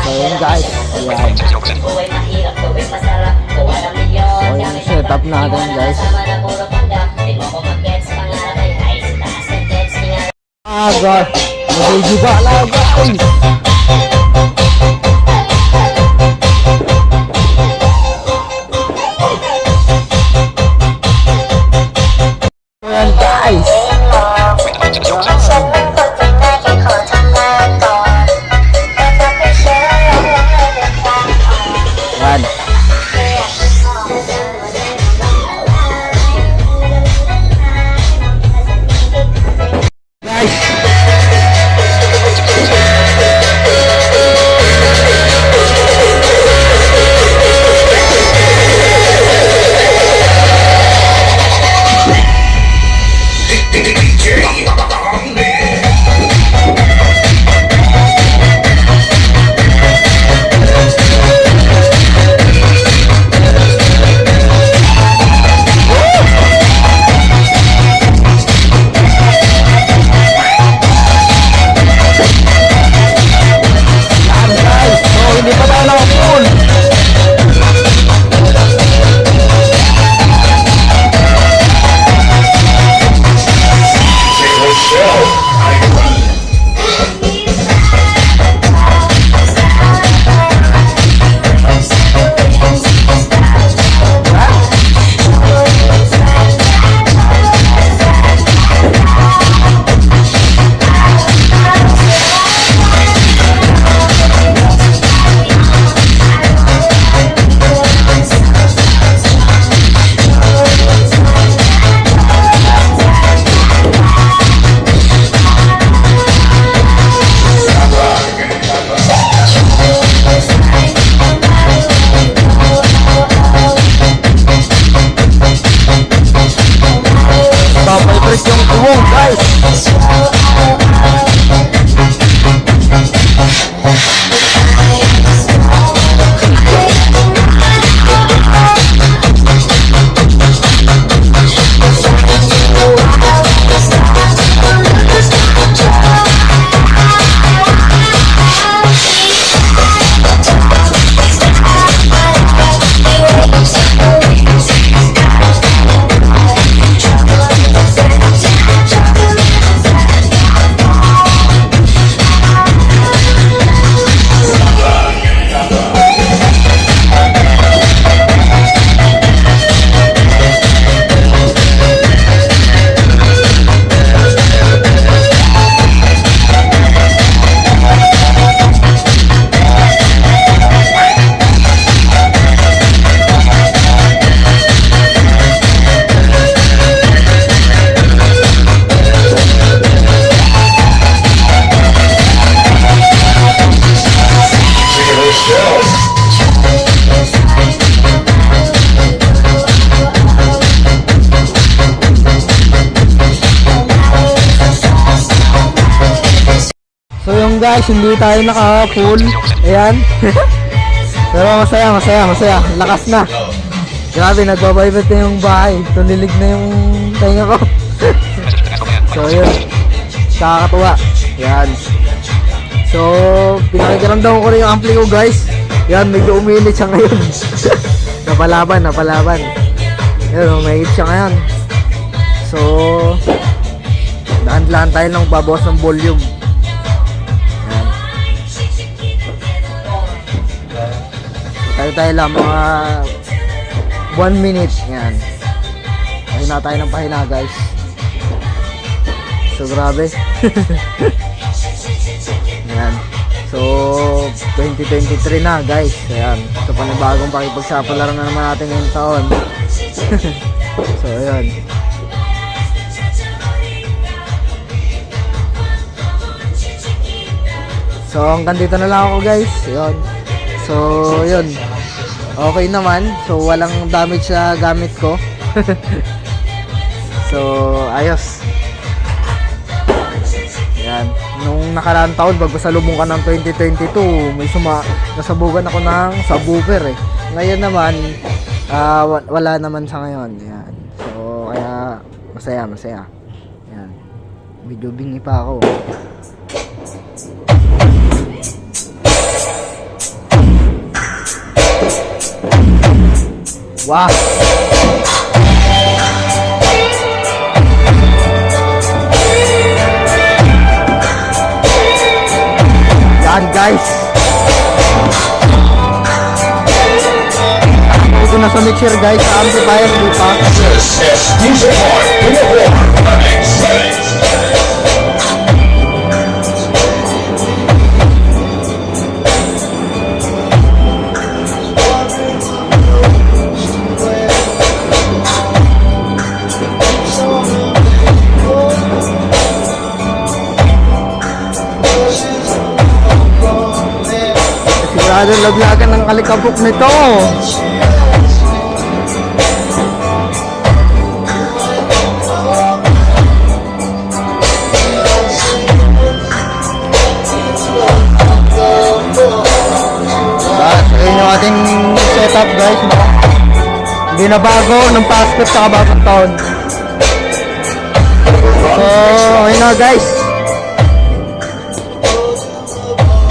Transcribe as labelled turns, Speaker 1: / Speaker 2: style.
Speaker 1: yun guys, yan. So yung setup natin guys. God, medyo ba lang guys. Ayan guys. Yan. Guys. So yung guys, hindi tayo naka-full. Ayan. Pero masaya. Lakas na. Grabe, nagbabaybat na yung bahay. Tulilig na yung tainga ko. So yun. Kakatuwa. Ayan. So, pinakikaramdaman ko rin yung ampli ko guys. Ayan, medyo umilit siya ngayon. Napalaban. Ayan, umilit siya ngayon. So, daan-daan tayo ng babawas ng volume. Tayo lang mga 1 minute. Yan. Pahina tayo ng pahina guys. So grabe. Yan. So 2023 na guys. Ayan. So panibagong pakipagsapalaran na naman natin ngayong taon. So ayan. So hanggang dito na lang ako guys. Ayan. So yun. Okay naman. So walang damage sa gamit ko. So ayos. Yan. Nung nakaraang taon bago salubong ka ng 2022, may nasabugan ako ng subwoofer eh. Ngayon naman wala naman sa ngayon. Yan. So kaya masaya. Yan. Medyo bingi pa ako. Wow! Yan guys! Ito na sa mixer guys, sa amplifier di pa. Sigurado laglagan ng alikabok nito. Ayun yung ating setup guys, no? Hindi na bago ng Paskot sa bagong taon. So, ayun na guys.